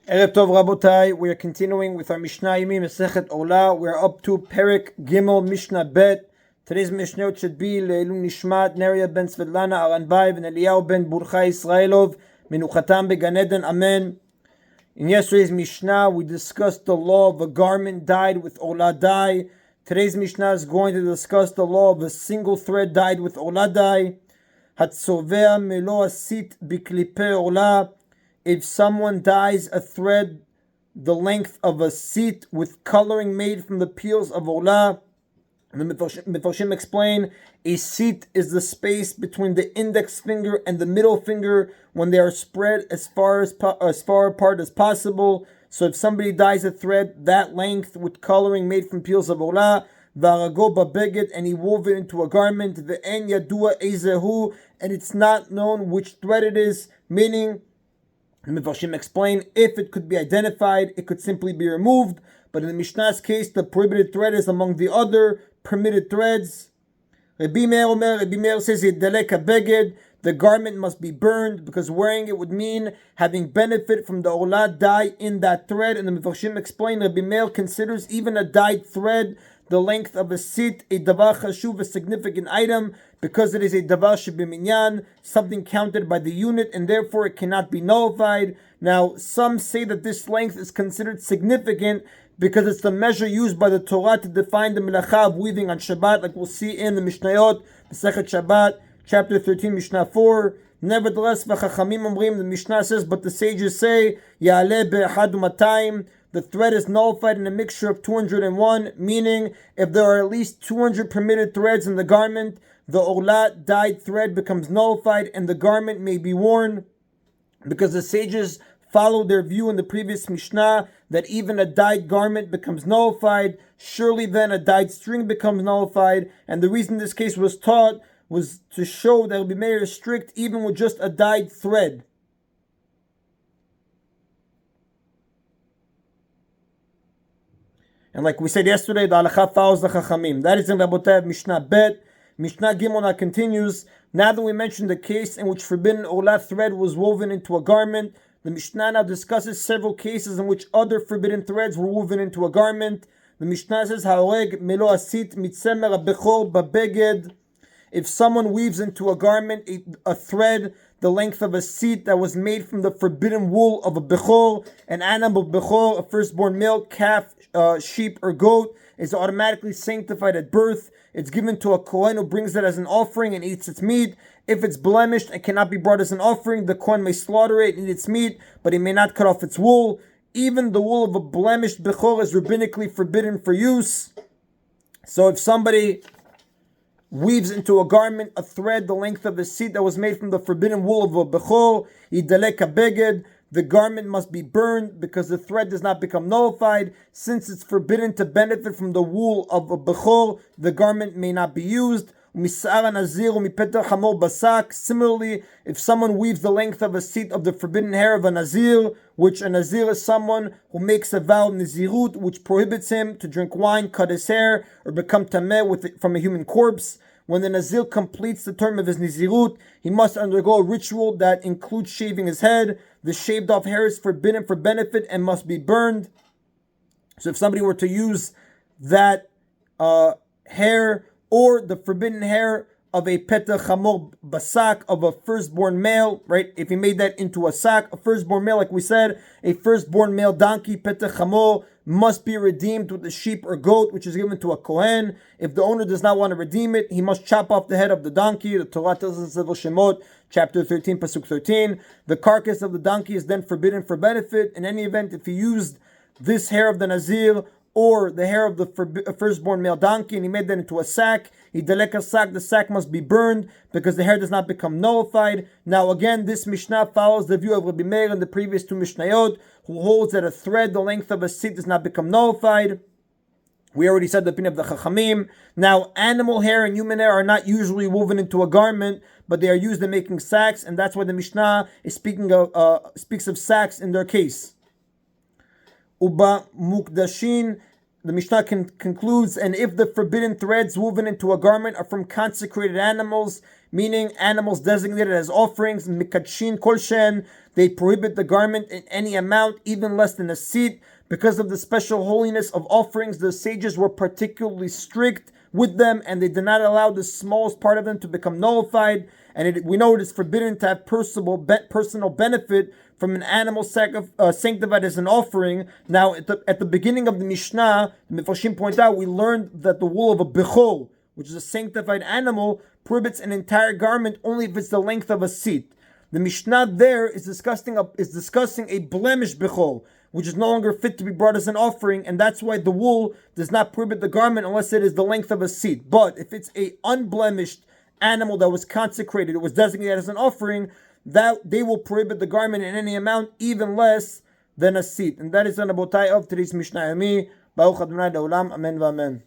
Erev Tov Rabotai, we are continuing with our Mishna Yomi, Masechet Orlah. We are up to Perek Gimel Mishnah Bet. Today's Mishnah should be Le'ilun Nishmat, Neria ben Svetlana Aranbai, and Eliyahu ben Burcha Israelov, Menuchatam beGan Eden, Amen. In yesterday's Mishnah, we discussed the law of a garment dyed with Orlah dye. Today's Mishnah is going to discuss the law of a single thread dyed with Orlah dye. Hatzovea melo asit biklipe Orlah. If someone dyes a thread the length of a seat with coloring made from the peels of Orlah, and the Mefarshim explain, a seat is the space between the index finger and the middle finger when they are spread as far apart as possible. So if somebody dyes a thread that length with coloring made from peels of Orlah, v'arago ba'beged, and he wove it into a garment, ve'en yadua ezehu, and it's not known which thread it is, meaning, the Mefarshim explain, if it could be identified, it could simply be removed. But in the Mishnah's case, the prohibited thread is among the other permitted threads. Rabbi Meir says, the garment must be burned, because wearing it would mean having benefit from the Orlah dye in that thread. And the Mefarshim explain, Rabbi Meir considers even a dyed thread the length of a sit a davar chashuv, a significant item, because it is a davar shebiminyan, something counted by the unit, and therefore it cannot be nullified. Now, some say that this length is considered significant because it's the measure used by the Torah to define the melacha of weaving on Shabbat, like we'll see in the Mishnayot, Masechet Shabbat, chapter 13, Mishnah 4. Nevertheless, v'chachamim omrim, the Mishnah says, but the sages say, ya'aleh be'echad u'matayim, the thread is nullified in a mixture of 201, meaning if there are at least 200 permitted threads in the garment, the Orlah dyed thread becomes nullified and the garment may be worn, because the sages followed their view in the previous Mishnah that even a dyed garment becomes nullified. Surely then a dyed string becomes nullified, and the reason this case was taught was to show that it will be made strict even with just a dyed thread. And like we said yesterday, the halacha follows the chachamim. That is in Rabotai of Mishnah Bet. Mishnah Gimel continues. Now that we mentioned the case in which forbidden Orlah thread was woven into a garment, the Mishnah now discusses several cases in which other forbidden threads were woven into a garment. The Mishnah says, Ha'oreg melo asit mitzemer ha'bechor ba'beged. If someone weaves into a garment a thread the length of a seat that was made from the forbidden wool of a bechor, an animal bechor, a firstborn male, calf, sheep, or goat, is automatically sanctified at birth. It's given to a kohen who brings it as an offering and eats its meat. If it's blemished and cannot be brought as an offering, the kohen may slaughter it and eat its meat, but he may not cut off its wool. Even the wool of a blemished bechor is rabbinically forbidden for use. So if somebody weaves into a garment a thread the length of a seat that was made from the forbidden wool of a bechor, yidalek habeged, the garment must be burned because the thread does not become nullified. Since it's forbidden to benefit from the wool of a bechor, the garment may not be used. Similarly, if someone weaves the length of a seat of the forbidden hair of a nazir, which a nazir is someone who makes a vow of nazirut, which prohibits him to drink wine, cut his hair, or become tameh from a human corpse. When the nazir completes the term of his nazirut, he must undergo a ritual that includes shaving his head. The shaved off hair is forbidden for benefit and must be burned. So if somebody were to use that hair or the forbidden hair of a petah chamor basak, of a firstborn male, right? If he made that into a sack, a firstborn male, like we said, a firstborn male donkey, petah chamor, must be redeemed with the sheep or goat, which is given to a kohen. If the owner does not want to redeem it, he must chop off the head of the donkey. The Torah tells us in Sefer Shemot, chapter 13, pasuk 13. The carcass of the donkey is then forbidden for benefit. In any event, if he used this hair of the nazir or the hair of the firstborn male donkey and he made that into a sack, the sack must be burned because the hair does not become nullified. Now again, this Mishnah follows the view of Rabbi Meir in the previous two Mishnayot, who holds that a thread the length of a seat does not become nullified. We already said the opinion of the Chachamim. Now, animal hair and human hair are not usually woven into a garment, but they are used in making sacks, and that's why the Mishnah is speaks of sacks in their case. Uba mukdashin, the Mishnah concludes, and if the forbidden threads woven into a garment are from consecrated animals, meaning animals designated as offerings, mikadshin kolshen, they prohibit the garment in any amount, even less than a seat. Because of the special holiness of offerings, the sages were particularly strict with them, and they did not allow the smallest part of them to become nullified. And we know it is forbidden to have personal benefit from an animal sanctified as an offering. Now, at the beginning of the Mishnah, the Mefarshim point out, we learned that the wool of a bechol, which is a sanctified animal, prohibits an entire garment only if it's the length of a seat. The Mishnah there is discussing a blemished bechol, which is no longer fit to be brought as an offering, and that's why the wool does not prohibit the garment unless it is the length of a seat. But if it's a unblemished animal that was consecrated, it was designated as an offering, that they will prohibit the garment in any amount, even less than a seat. And that is the Rabotai of today's Mishna Yomi. Baruch Adonai Le'olam. Amen v'amen.